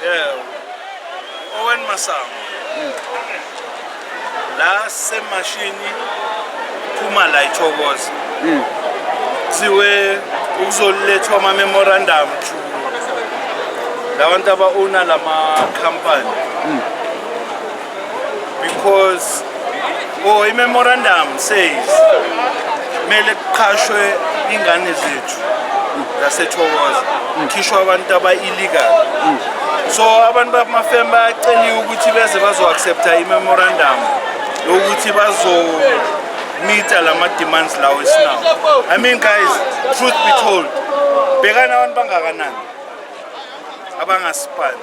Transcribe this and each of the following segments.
Owen Masango. La semashini phuma la iThokoza. Siwe ukuzolethwa ama memorandum labantu aba-owner lama company. Because i-memorandum says mele kuqashwe ingane zethu zaseThokoza khishwa abantu aba-illegal. So abantu bamafemba bayaceliwe ukuthi beze bazo-accepta i-memorandum yokuthi bazo-meeta lama demands lawo esinawo. I mean guys, truth be told, bhekana abantu bangakanani abangasipani.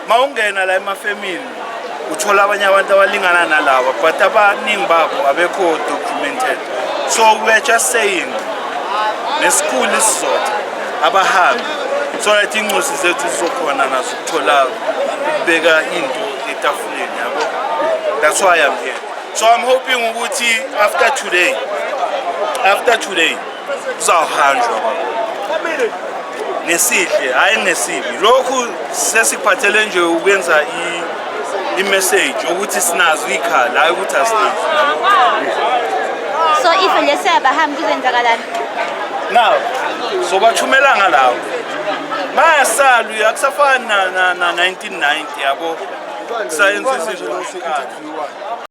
Mawungena la emafemini uthola abanye abantu abalingana nalabo, but abaningi babo abekho documented. So we're just saying neschool isizotha abahambi so that incosi zethu zizokhona nazo ukuthola ukubeka into etafuleni yabo. That's why I'm here. So I'm hoping ukuthi after today kuzawuhanjwa nesihle hayi nesibi. Lokhu sesikuphathele nje ukwenza i-message ukuthi sinazo ikhala hayi ukuthi asinazo. So if lese abahambi kuzenzakalani? Now so bathumela ngalawo mayasalu akusafani na 1990 yabo science izinto.